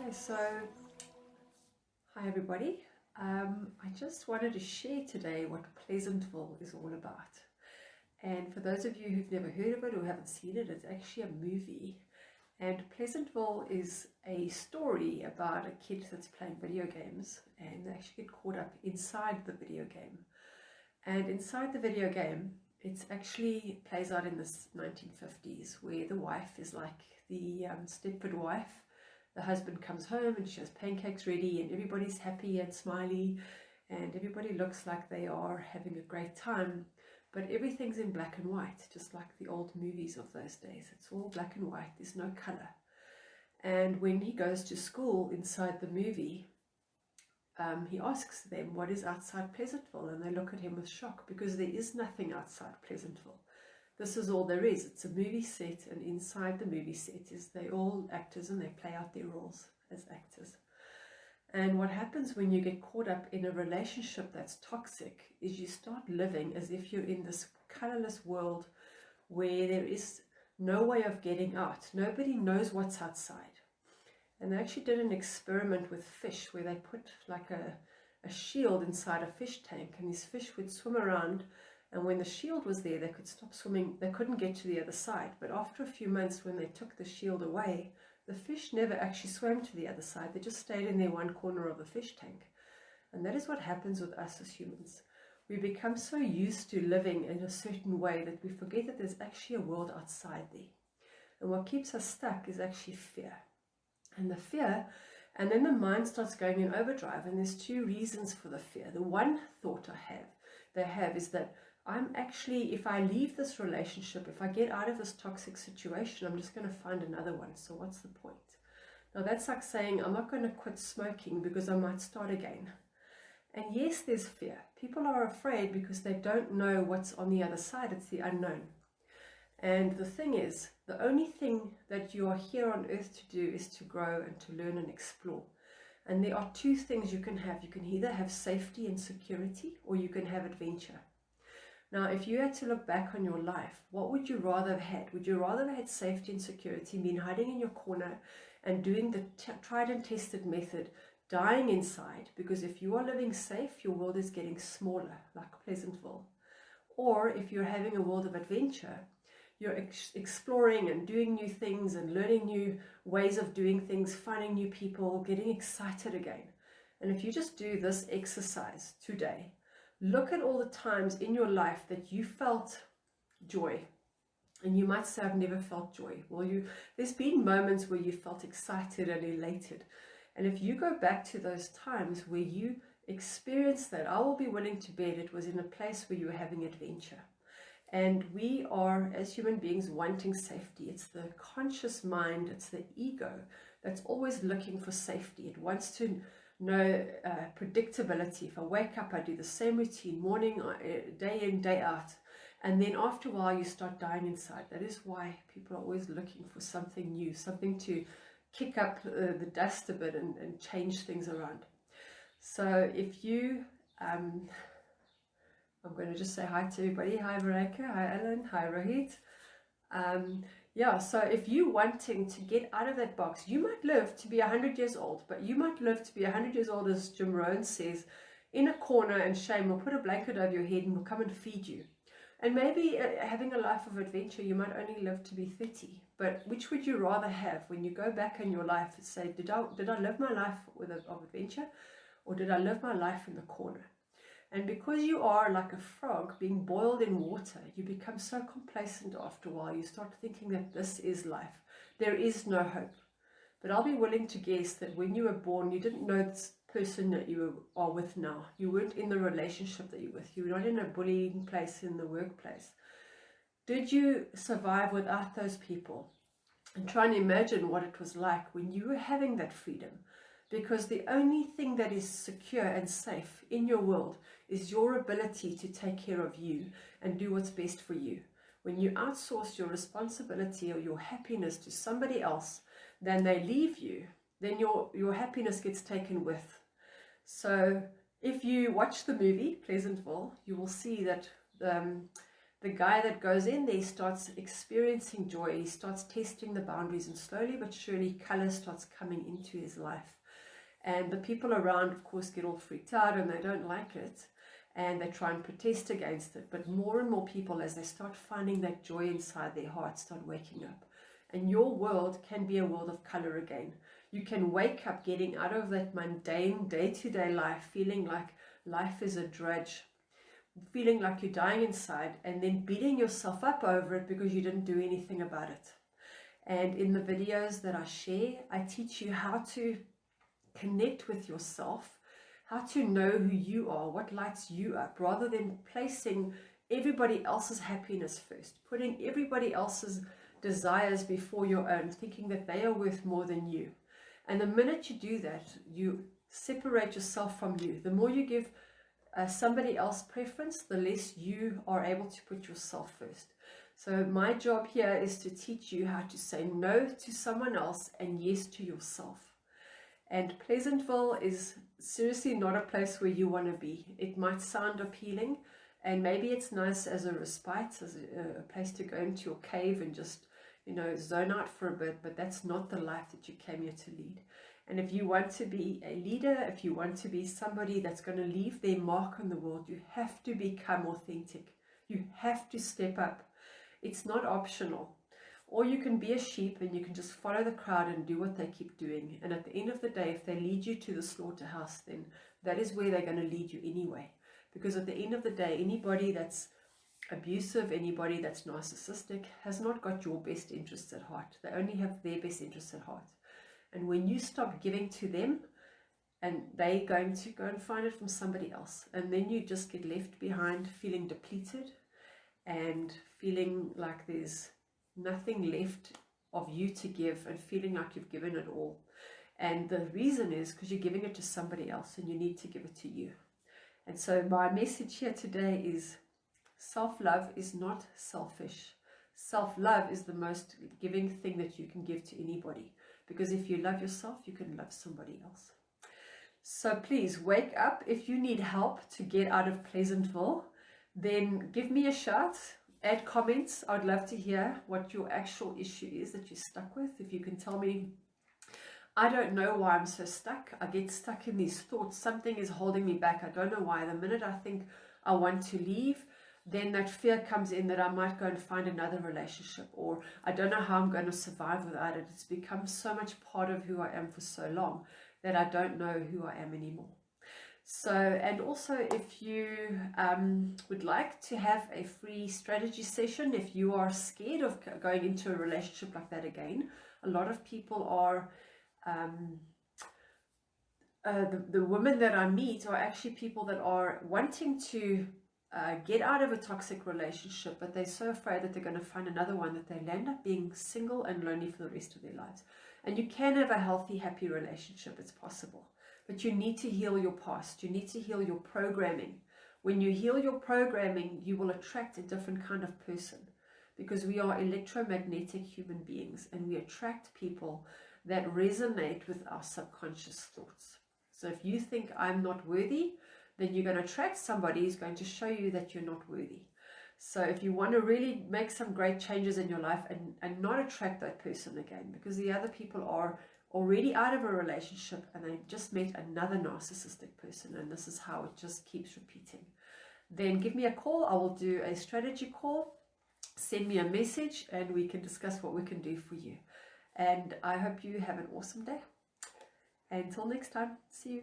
Okay, so hi everybody. I just wanted to share today what Pleasantville is all about. And for those of you who've never heard of it or haven't seen it, it's actually a movie. And Pleasantville is a story about a kid that's playing video games and they actually get caught up inside the video game. And inside the video game, it actually plays out in the 1950s where the wife is like the Stepford wife. The husband comes home and she has pancakes ready and everybody's happy and smiley and everybody looks like they are having a great time, but everything's in black and white, just like the old movies of those days. It's all black and white, there's no color. And when he goes to school inside the movie, he asks them what is outside Pleasantville, and they look at him with shock because there is nothing outside Pleasantville. This is all there is. It's a movie set, and inside the movie set is they're all actors and they play out their roles as actors. And what happens when you get caught up in a relationship that's toxic is you start living as if you're in this colorless world where there is no way of getting out. Nobody knows what's outside. And they actually did an experiment with fish where they put like a shield inside a fish tank, and these fish would swim around. And when the shield was there, they could stop swimming. They couldn't get to the other side. But after a few months, when they took the shield away, the fish never actually swam to the other side. They just stayed in their one corner of the fish tank. And that is what happens with us as humans. We become so used to living in a certain way that we forget that there's actually a world outside there. And what keeps us stuck is actually fear. And the fear, and then the mind starts going in overdrive. And there's two reasons for the fear. The one thought they have is that I'm actually, if I leave this relationship, if I get out of this toxic situation, I'm just going to find another one. So what's the point? Now that's like saying, I'm not going to quit smoking because I might start again. And yes, there's fear. People are afraid because they don't know what's on the other side. It's the unknown. And the thing is, the only thing that you are here on earth to do is to grow and to learn and explore. And there are two things you can have. You can either have safety and security, or you can have adventure. Now, if you had to look back on your life, what would you rather have had? Would you rather have had safety and security, mean hiding in your corner and doing the tried and tested method, dying inside? Because if you are living safe, your world is getting smaller, like Pleasantville. Or if you're having a world of adventure, you're exploring and doing new things and learning new ways of doing things, finding new people, getting excited again. And if you just do this exercise today, look at all the times in your life that you felt joy. And you might say, I've never felt joy. Well, there's been moments where you felt excited and elated. And if you go back to those times where you experienced that, I will be willing to bet it was in a place where you were having adventure. And we are, as human beings, wanting safety. It's the conscious mind, it's the ego that's always looking for safety. It wants to know predictability. If I wake up, I do the same routine, morning, day in, day out. And then after a while, you start dying inside. That is why people are always looking for something new, something to kick up the dust a bit and change things around. So if you... I'm going to just say hi to everybody. Hi Veronica, hi Ellen, hi Rohit. Yeah, so if you're wanting to get out of that box, you might live to be 100 years old, but you might live to be 100 years old, as Jim Rohn says, in a corner, and shame will put a blanket over your head and will come and feed you. And maybe having a life of adventure, you might only live to be 30. But which would you rather have when you go back in your life and say, did I live my life of adventure, or did I live my life in the corner? And because you are like a frog being boiled in water, you become so complacent after a while. You start thinking that this is life. There is no hope. But I'll be willing to guess that when you were born, you didn't know this person that you are with now. You weren't in the relationship that you're with. You were not in a bullying place in the workplace. Did you survive without those people? And try and imagine what it was like when you were having that freedom. Because the only thing that is secure and safe in your world is your ability to take care of you and do what's best for you. When you outsource your responsibility or your happiness to somebody else, then they leave you, then your happiness gets taken with. So if you watch the movie Pleasantville, you will see that The guy that goes in there starts experiencing joy, he starts testing the boundaries, and slowly but surely color starts coming into his life. And the people around, of course, get all freaked out and they don't like it, and they try and protest against it. But more and more people, as they start finding that joy inside their heart, start waking up. And your world can be a world of color again. You can wake up getting out of that mundane day-to-day life, feeling like life is a drudge, feeling like you're dying inside, and then beating yourself up over it because you didn't do anything about it. And in the videos that I share, I teach you how to connect with yourself, how to know who you are, what lights you up, rather than placing everybody else's happiness first, putting everybody else's desires before your own, thinking that they are worth more than you. And the minute you do that, you separate yourself from you. The more you give somebody else preference, the less you are able to put yourself first. So my job here is to teach you how to say no to someone else and yes to yourself. And Pleasantville is seriously not a place where you want to be. It might sound appealing, and maybe it's nice as a respite, as a place to go into your cave and just, you know, zone out for a bit, but that's not the life that you came here to lead. And if you want to be a leader, if you want to be somebody that's going to leave their mark on the world, you have to become authentic. You have to step up. It's not optional. Or you can be a sheep and you can just follow the crowd and do what they keep doing. And at the end of the day, if they lead you to the slaughterhouse, then that is where they're going to lead you anyway. Because at the end of the day, anybody that's abusive, anybody that's narcissistic has not got your best interests at heart. They only have their best interests at heart. And when you stop giving to them, and they're going to go and find it from somebody else, and then you just get left behind feeling depleted and feeling like there's nothing left of you to give, and feeling like you've given it all. And the reason is because you're giving it to somebody else and you need to give it to you. And so my message here today is self-love is not selfish. Self-love is the most giving thing that you can give to anybody. Because if you love yourself, you can love somebody else. So please wake up. If you need help to get out of Pleasantville, then give me a shout, add comments. I'd love to hear what your actual issue is that you're stuck with. If you can tell me, I don't know why I'm so stuck. I get stuck in these thoughts. Something is holding me back. I don't know why. The minute I think I want to leave, then that fear comes in that I might go and find another relationship, or I don't know how I'm going to survive without it. It's become so much part of who I am for so long that I don't know who I am anymore. So, and also if you would like to have a free strategy session, if you are scared of going into a relationship like that again, a lot of people are, the women that I meet are actually people that are wanting to get out of a toxic relationship, but they're so afraid that they're going to find another one that they'll end up being single and lonely for the rest of their lives. And you can have a healthy, happy relationship. It's possible. But you need to heal your past. You need to heal your programming. When you heal your programming, you will attract a different kind of person, because we are electromagnetic human beings and we attract people that resonate with our subconscious thoughts. So if you think I'm not worthy, then you're going to attract somebody who's going to show you that you're not worthy. So if you want to really make some great changes in your life and not attract that person again, because the other people are already out of a relationship and they just met another narcissistic person, and this is how it just keeps repeating, then give me a call. I will do a strategy call. Send me a message and we can discuss what we can do for you. And I hope you have an awesome day. Until next time, see you.